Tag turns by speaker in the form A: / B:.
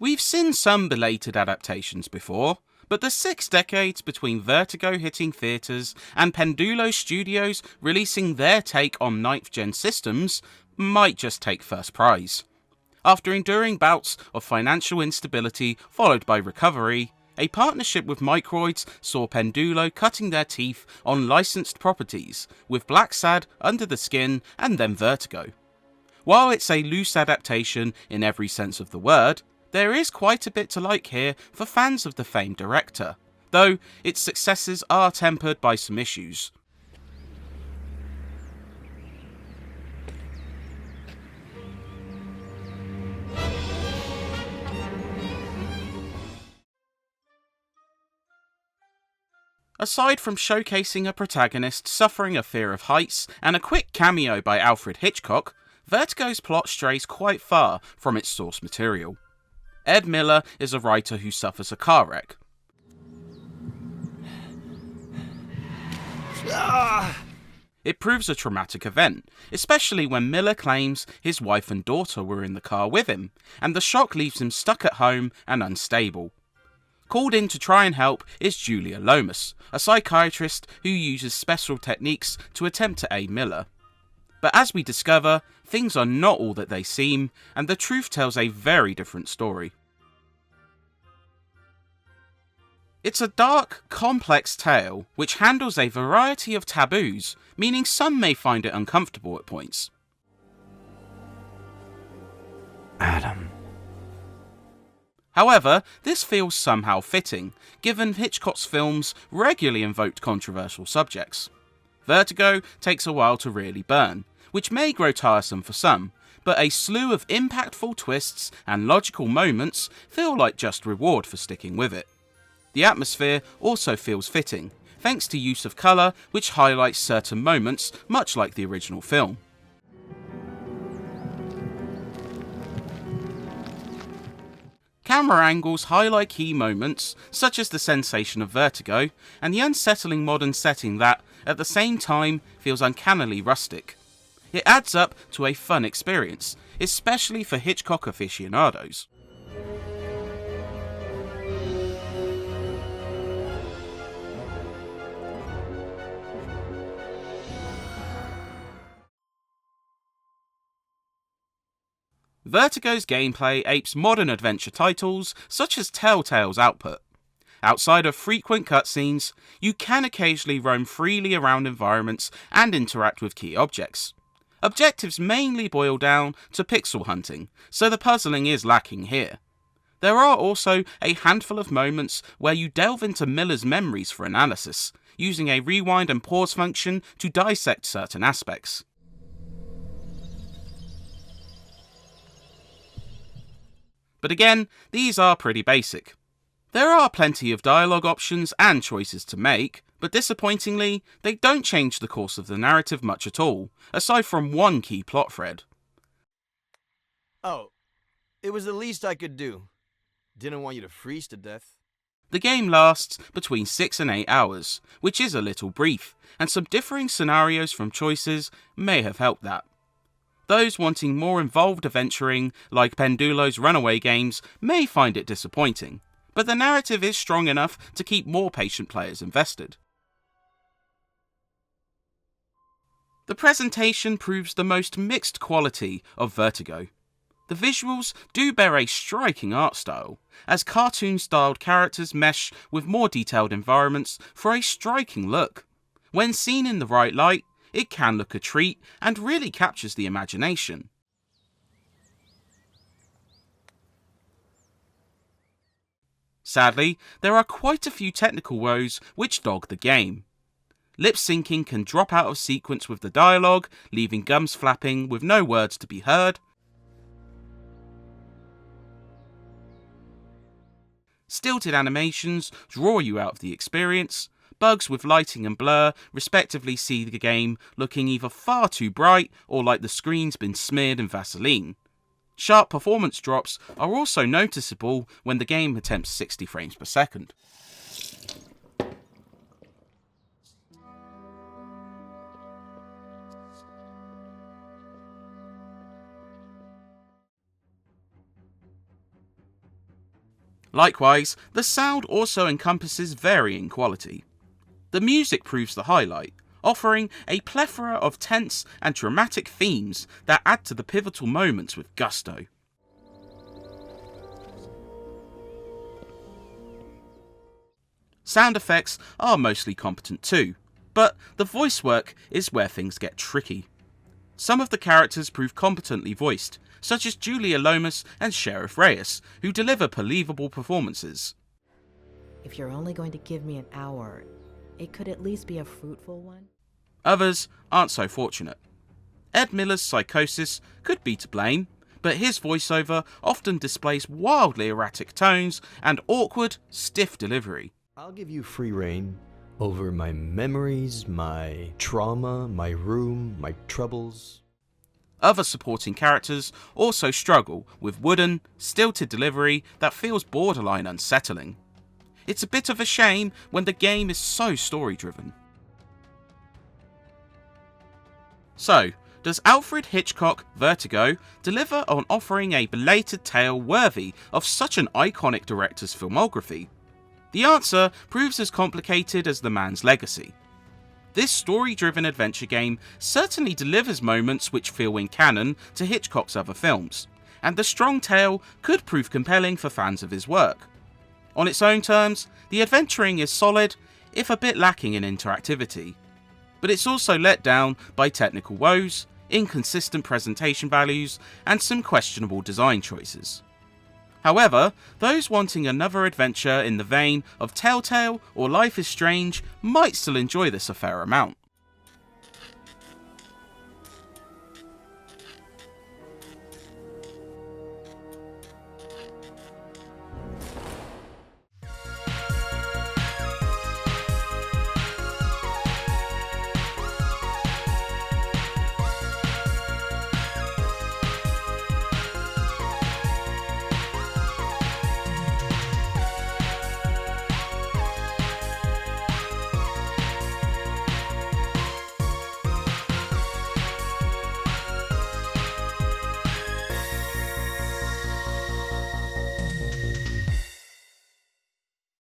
A: We've seen some belated adaptations before, but the 6 decades between Vertigo hitting theatres and Pendulo Studios releasing their take on 9th gen systems might just take first prize. After enduring bouts of financial instability followed by recovery, a partnership with Microids saw Pendulo cutting their teeth on licensed properties, with Blacksad, Under the Skin, and then Vertigo. While it's a loose adaptation in every sense of the word, there is quite a bit to like here for fans of the famed director, though its successes are tempered by some issues. Aside from showcasing a protagonist suffering a fear of heights and a quick cameo by Alfred Hitchcock, Vertigo's plot strays quite far from its source material. Ed Miller is a writer who suffers a car wreck. It proves a traumatic event, especially when Miller claims his wife and daughter were in the car with him, and the shock leaves him stuck at home and unstable. Called in to try and help is Julia Lomas, a psychiatrist who uses special techniques to attempt to aid Miller. But as we discover, things are not all that they seem, and the truth tells a very different story. It's a dark, complex tale which handles a variety of taboos, meaning some may find it uncomfortable at points.
B: Adam.
A: However, this feels somehow fitting, given Hitchcock's films regularly invoked controversial subjects. Vertigo takes a while to really burn, which may grow tiresome for some, but a slew of impactful twists and logical moments feel like just reward for sticking with it. The atmosphere also feels fitting, thanks to use of colour which highlights certain moments much like the original film. Camera angles highlight key moments, such as the sensation of vertigo, and the unsettling modern setting that, at the same time, feels uncannily rustic. It adds up to a fun experience, especially for Hitchcock aficionados. Vertigo's gameplay apes modern adventure titles such as Telltale's output. Outside of frequent cutscenes, you can occasionally roam freely around environments and interact with key objects. Objectives mainly boil down to pixel hunting, so the puzzling is lacking here. There are also a handful of moments where you delve into Miller's memories for analysis, using a rewind and pause function to dissect certain aspects. But again, these are pretty basic. There are plenty of dialogue options and choices to make, but disappointingly, they don't change the course of the narrative much at all, aside from one key plot thread.
B: Oh, it was the least I could do. Didn't want you to freeze to death.
A: The game lasts between 6 and 8 hours, which is a little brief, and some differing scenarios from choices may have helped that. Those wanting more involved adventuring, like Pendulo's Runaway games, may find it disappointing, but the narrative is strong enough to keep more patient players invested. The presentation proves the most mixed quality of Vertigo. The visuals do bear a striking art style, as cartoon-styled characters mesh with more detailed environments for a striking look. When seen in the right light, it can look a treat and really captures the imagination. Sadly, there are quite a few technical woes which dog the game. Lip syncing can drop out of sequence with the dialogue, leaving gums flapping with no words to be heard. Stilted animations draw you out of the experience. Bugs with lighting and blur respectively see the game looking either far too bright or like the screen's been smeared in Vaseline. Sharp performance drops are also noticeable when the game attempts 60 frames per second. Likewise, the sound also encompasses varying quality. The music proves the highlight, offering a plethora of tense and dramatic themes that add to the pivotal moments with gusto. Sound effects are mostly competent too, but the voice work is where things get tricky. Some of the characters prove competently voiced, such as Julia Lomas and Sheriff Reyes, who deliver believable performances.
C: If you're only going to give me an hour, it could at least be a fruitful one.
A: Others aren't so fortunate. Ed Miller's psychosis could be to blame, but his voiceover often displays wildly erratic tones and awkward, stiff delivery.
B: I'll give you free rein over my memories, my trauma, my room, my troubles.
A: Other supporting characters also struggle with wooden, stilted delivery that feels borderline unsettling. It's a bit of a shame when the game is so story-driven. So, does Alfred Hitchcock Vertigo deliver on offering a belated tale worthy of such an iconic director's filmography? The answer proves as complicated as the man's legacy. This story-driven adventure game certainly delivers moments which feel in canon to Hitchcock's other films, and the strong tale could prove compelling for fans of his work. On its own terms, the adventuring is solid, if a bit lacking in interactivity, but it's also let down by technical woes, inconsistent presentation values, and some questionable design choices. However, those wanting another adventure in the vein of Telltale or Life is Strange might still enjoy this a fair amount.